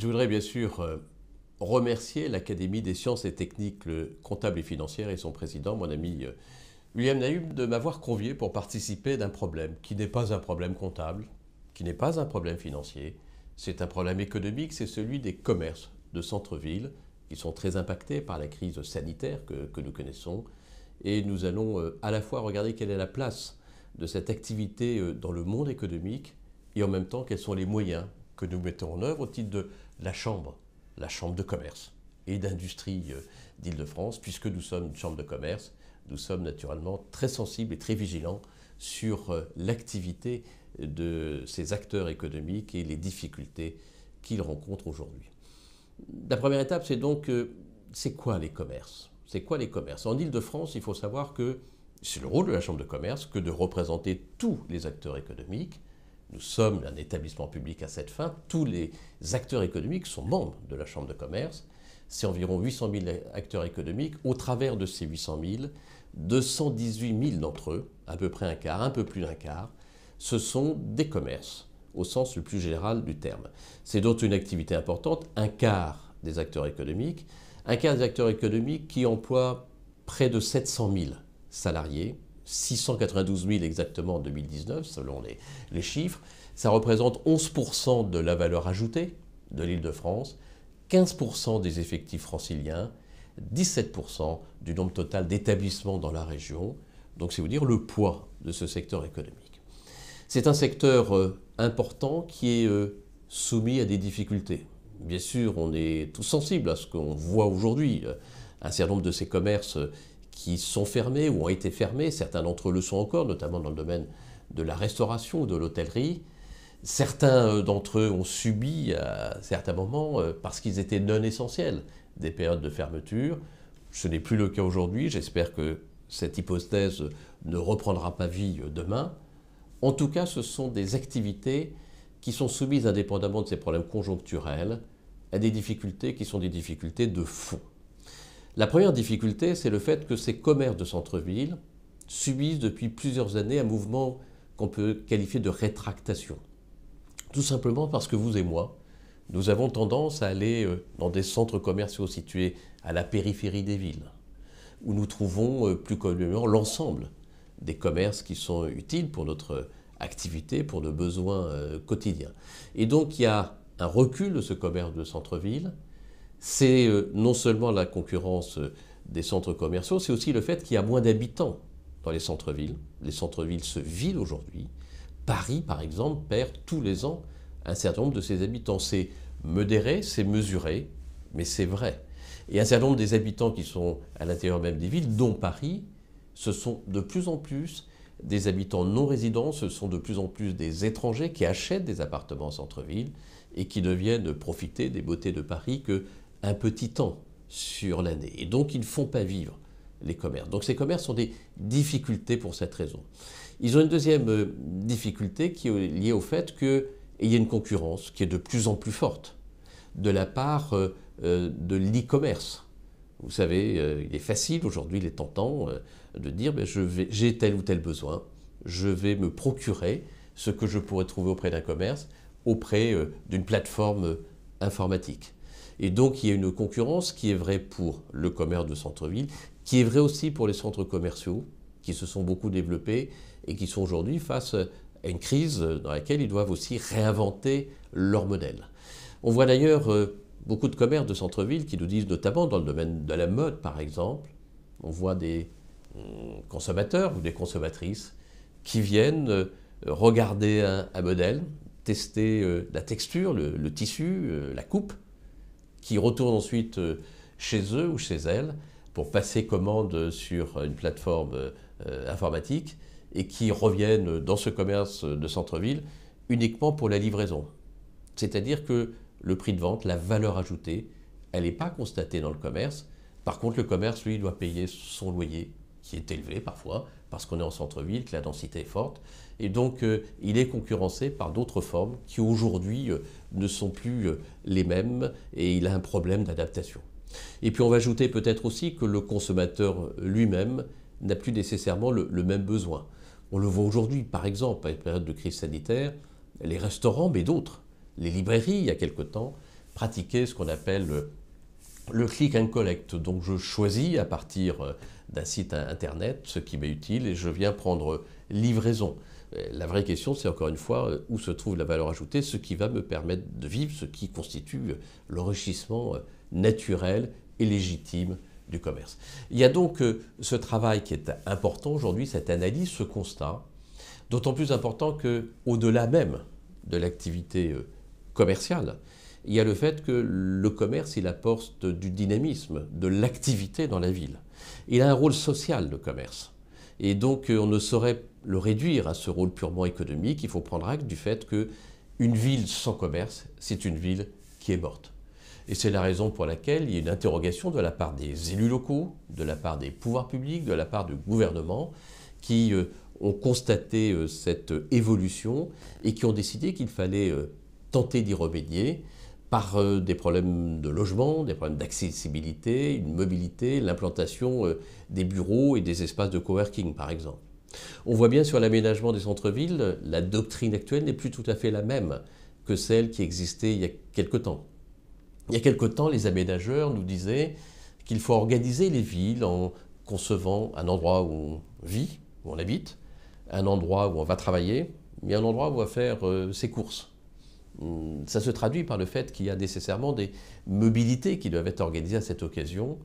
Je voudrais bien sûr remercier l'Académie des sciences et techniques comptables et financières et son président, mon ami William Naïm, de m'avoir convié pour participer d'un problème qui n'est pas un problème comptable, qui n'est pas un problème financier, c'est un problème économique, c'est celui des commerces de centre-ville qui sont très impactés par la crise sanitaire que nous connaissons. Et nous allons à la fois regarder quelle est la place de cette activité dans le monde économique et en même temps quels sont les moyens que nous mettons en œuvre au titre de la Chambre de commerce et d'industrie d'Île-de-France. Puisque nous sommes une Chambre de commerce, nous sommes naturellement très sensibles et très vigilants sur l'activité de ces acteurs économiques et les difficultés qu'ils rencontrent aujourd'hui. La première étape, c'est donc, c'est quoi les commerces? C'est quoi les commerces? En Île-de-France, il faut savoir que c'est le rôle de la Chambre de commerce que de représenter tous les acteurs économiques. Nous sommes un établissement public à cette fin. Tous les acteurs économiques sont membres de la Chambre de commerce. C'est environ 800 000 acteurs économiques. Au travers de ces 800 000, 218 000 d'entre eux, à peu près un quart, un peu plus d'un quart, ce sont des commerces, au sens le plus général du terme. C'est donc une activité importante. Un quart des acteurs économiques qui emploient près de 700 000 salariés, 692 000 exactement en 2019, selon les chiffres. Ça représente 11% de la valeur ajoutée de l'Île-de-France, 15% des effectifs franciliens, 17% du nombre total d'établissements dans la région. Donc c'est vous dire le poids de ce secteur économique. C'est un secteur important qui est soumis à des difficultés. Bien sûr, on est tous sensibles à ce qu'on voit aujourd'hui. Un certain nombre de ces commerces qui sont fermés ou ont été fermés, certains d'entre eux le sont encore, notamment dans le domaine de la restauration ou de l'hôtellerie. Certains d'entre eux ont subi à certains moments, parce qu'ils étaient non essentiels, des périodes de fermeture. Ce n'est plus le cas aujourd'hui, j'espère que cette hypothèse ne reprendra pas vie demain. En tout cas, ce sont des activités qui sont soumises, indépendamment de ces problèmes conjoncturels, à des difficultés qui sont des difficultés de fond. La première difficulté, c'est le fait que ces commerces de centre-ville subissent depuis plusieurs années un mouvement qu'on peut qualifier de rétractation. Tout simplement parce que vous et moi, nous avons tendance à aller dans des centres commerciaux situés à la périphérie des villes, où nous trouvons plus communément l'ensemble des commerces qui sont utiles pour notre activité, pour nos besoins quotidiens. Et donc il y a un recul de ce commerce de centre-ville. C'est non seulement la concurrence des centres commerciaux, c'est aussi le fait qu'il y a moins d'habitants dans les centres-villes. Les centres-villes se vident aujourd'hui. Paris, par exemple, perd tous les ans un certain nombre de ses habitants. C'est modéré, c'est mesuré, mais c'est vrai. Et un certain nombre des habitants qui sont à l'intérieur même des villes, dont Paris, ce sont de plus en plus des habitants non résidents, ce sont de plus en plus des étrangers qui achètent des appartements en centre-ville et qui ne viennent profiter des beautés de Paris qu'un petit temps sur l'année. Et donc, ils ne font pas vivre les commerces. Donc, ces commerces ont des difficultés pour cette raison. Ils ont une deuxième difficulté qui est liée au fait qu'il y a une concurrence qui est de plus en plus forte de la part de l'e-commerce. Vous savez, il est facile aujourd'hui, il est tentant de dire j'ai tel ou tel besoin, je vais me procurer ce que je pourrais trouver auprès d'un commerce, auprès d'une plateforme informatique. Et donc il y a une concurrence qui est vraie pour le commerce de centre-ville, qui est vraie aussi pour les centres commerciaux, qui se sont beaucoup développés et qui sont aujourd'hui face à une crise dans laquelle ils doivent aussi réinventer leur modèle. On voit d'ailleurs beaucoup de commerces de centre-ville qui nous disent, notamment dans le domaine de la mode par exemple, on voit des consommateurs ou des consommatrices qui viennent regarder un modèle, tester la texture, le tissu, la coupe, qui retournent ensuite chez eux ou chez elles pour passer commande sur une plateforme informatique et qui reviennent dans ce commerce de centre-ville uniquement pour la livraison. C'est-à-dire que le prix de vente, la valeur ajoutée, elle n'est pas constatée dans le commerce. Par contre, le commerce, lui, doit payer son loyer, qui est élevé parfois, parce qu'on est en centre-ville, que la densité est forte. Et donc, il est concurrencé par d'autres formes qui, aujourd'hui, ne sont plus les mêmes, et il a un problème d'adaptation. Et puis, on va ajouter peut-être aussi que le consommateur lui-même n'a plus nécessairement le même besoin. On le voit aujourd'hui, par exemple, à une période de crise sanitaire, les restaurants, mais d'autres, les librairies, il y a quelque temps, pratiquer ce qu'on appelle le click and collect. Donc je choisis à partir d'un site internet ce qui m'est utile et je viens prendre livraison. La vraie question, c'est encore une fois où se trouve la valeur ajoutée, ce qui va me permettre de vivre, ce qui constitue l'enrichissement naturel et légitime du commerce. Il y a donc ce travail qui est important aujourd'hui, cette analyse, ce constat, d'autant plus important qu'au-delà même de l'activité commerciale, il y a le fait que le commerce, il apporte du dynamisme, de l'activité dans la ville. Il a un rôle social, le commerce. Et donc, on ne saurait le réduire à ce rôle purement économique. Il faut prendre acte du fait qu'une ville sans commerce, c'est une ville qui est morte. Et c'est la raison pour laquelle il y a une interrogation de la part des élus locaux, de la part des pouvoirs publics, de la part du gouvernement, qui ont constaté cette évolution et qui ont décidé qu'il fallait tenter d'y remédier par des problèmes de logement, des problèmes d'accessibilité, une mobilité, l'implantation des bureaux et des espaces de coworking, par exemple. On voit bien sur l'aménagement des centres-villes, la doctrine actuelle n'est plus tout à fait la même que celle qui existait il y a quelque temps. Il y a quelque temps, les aménageurs nous disaient qu'il faut organiser les villes en concevant un endroit où on vit, où on habite, un endroit où on va travailler, mais un endroit où on va faire ses courses. Ça se traduit par le fait qu'il y a nécessairement des mobilités qui doivent être organisées à cette occasion.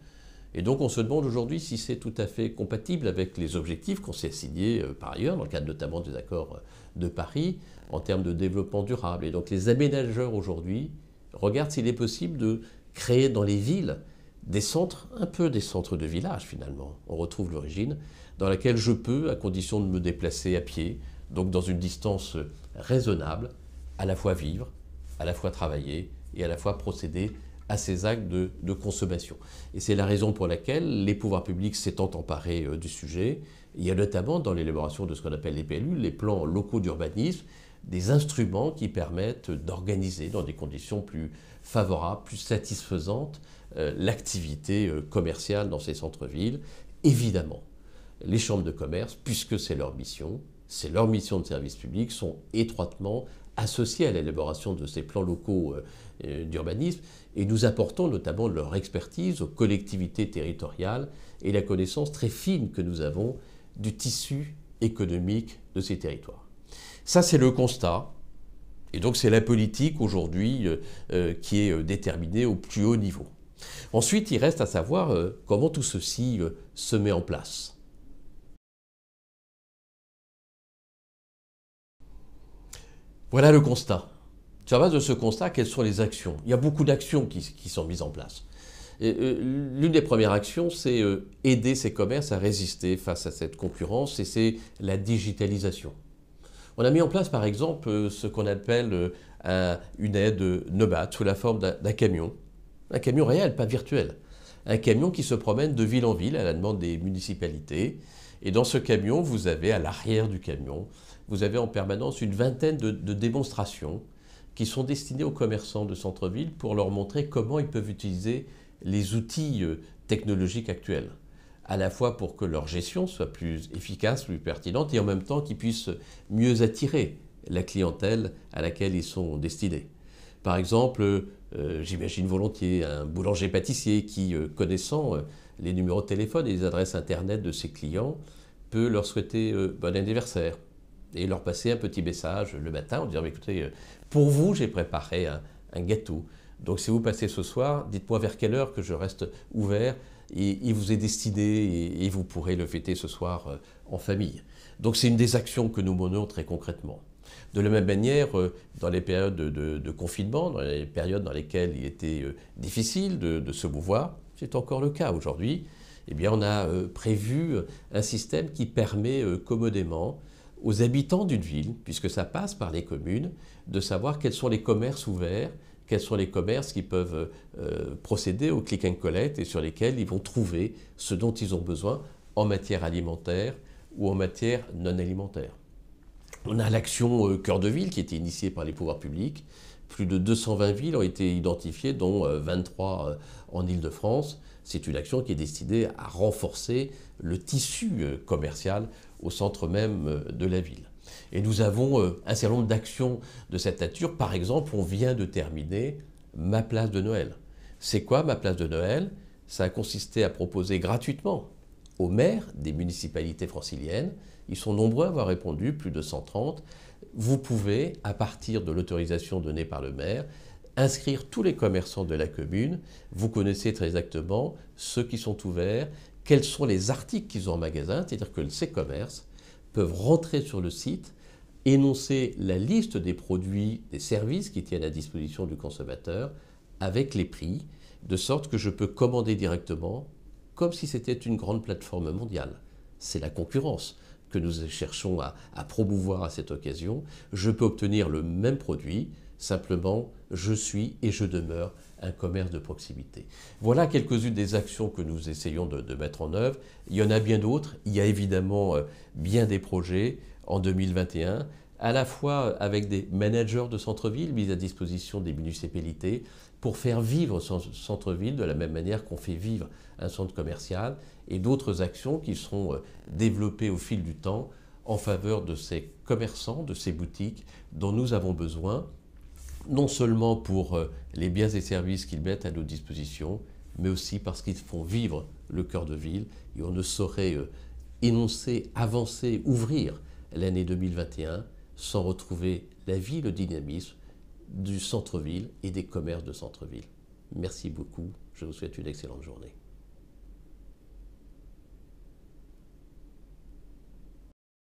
Et donc on se demande aujourd'hui si c'est tout à fait compatible avec les objectifs qu'on s'est assignés par ailleurs, dans le cadre notamment des accords de Paris, en termes de développement durable. Et donc les aménageurs aujourd'hui regardent s'il est possible de créer dans les villes des centres, un peu des centres de village finalement. On retrouve l'origine, dans laquelle je peux, à condition de me déplacer à pied, donc dans une distance raisonnable, à la fois vivre, à la fois travailler et à la fois procéder à ces actes de consommation. Et c'est la raison pour laquelle les pouvoirs publics s'étant emparés du sujet, il y a notamment dans l'élaboration de ce qu'on appelle les PLU, les plans locaux d'urbanisme, des instruments qui permettent d'organiser dans des conditions plus favorables, plus satisfaisantes, l'activité commerciale dans ces centres-villes. Évidemment, les chambres de commerce, puisque c'est leur mission de service public, sont étroitement associés à l'élaboration de ces plans locaux d'urbanisme et nous apportons notamment leur expertise aux collectivités territoriales et la connaissance très fine que nous avons du tissu économique de ces territoires. Ça, c'est le constat. Et donc, c'est la politique aujourd'hui qui est déterminée au plus haut niveau. Ensuite, il reste à savoir comment tout ceci se met en place. Voilà le constat. Sur la base de ce constat, quelles sont les actions? Il y a beaucoup d'actions qui sont mises en place. L'une des premières actions, c'est aider ces commerces à résister face à cette concurrence, et c'est la digitalisation. On a mis en place, par exemple, ce qu'on appelle une aide nomade sous la forme d'un camion réel, pas virtuel. Un camion qui se promène de ville en ville à la demande des municipalités. Et dans ce camion, vous avez à l'arrière du camion, vous avez en permanence une vingtaine de démonstrations qui sont destinées aux commerçants de centre-ville pour leur montrer comment ils peuvent utiliser les outils technologiques actuels, à la fois pour que leur gestion soit plus efficace, plus pertinente, et en même temps qu'ils puissent mieux attirer la clientèle à laquelle ils sont destinés. Par exemple, j'imagine volontiers un boulanger-pâtissier qui, connaissant les numéros de téléphone et les adresses internet de ses clients, peut leur souhaiter bon anniversaire et leur passer un petit message le matin en disant « Écoutez, pour vous, j'ai préparé un gâteau. Donc si vous passez ce soir, dites-moi vers quelle heure que je reste ouvert et il vous est destiné et vous pourrez le fêter ce soir en famille. » Donc c'est une des actions que nous menons très concrètement. De la même manière, dans les périodes de confinement, dans les périodes dans lesquelles il était difficile de se mouvoir, c'est encore le cas aujourd'hui, eh bien on a prévu un système qui permet commodément aux habitants d'une ville, puisque ça passe par les communes, de savoir quels sont les commerces ouverts, quels sont les commerces qui peuvent procéder au click and collect et sur lesquels ils vont trouver ce dont ils ont besoin en matière alimentaire ou en matière non alimentaire. On a l'action Cœur de Ville qui a été initiée par les pouvoirs publics. Plus de 220 villes ont été identifiées, dont 23 en Île-de-France. C'est une action qui est destinée à renforcer le tissu commercial au centre même de la ville. Et nous avons un certain nombre d'actions de cette nature. Par exemple, on vient de terminer ma place de Noël. C'est quoi ma place de Noël? Ça a consisté à proposer gratuitement aux maires des municipalités franciliennes, ils sont nombreux à avoir répondu, plus de 130, vous pouvez, à partir de l'autorisation donnée par le maire, inscrire tous les commerçants de la commune. Vous connaissez très exactement ceux qui sont ouverts, quels sont les articles qu'ils ont en magasin, c'est-à-dire que ces commerces peuvent rentrer sur le site, énoncer la liste des produits, des services qui tiennent à disposition du consommateur avec les prix, de sorte que je peux commander directement comme si c'était une grande plateforme mondiale. C'est la concurrence que nous cherchons à promouvoir à cette occasion. Je peux obtenir le même produit, simplement je suis et je demeure un commerce de proximité. Voilà quelques-unes des actions que nous essayons de mettre en œuvre. Il y en a bien d'autres. Il y a évidemment bien des projets en 2021, à la fois avec des managers de centre-ville mis à disposition des municipalités pour faire vivre son centre-ville de la même manière qu'on fait vivre un centre commercial, et d'autres actions qui seront développées au fil du temps en faveur de ces commerçants, de ces boutiques dont nous avons besoin, non seulement pour les biens et services qu'ils mettent à nos dispositions, mais aussi parce qu'ils font vivre le cœur de ville. Et on ne saurait énoncer, avancer, ouvrir l'année 2021 sans retrouver la vie, le dynamisme du centre-ville et des commerces de centre-ville. Merci beaucoup, je vous souhaite une excellente journée.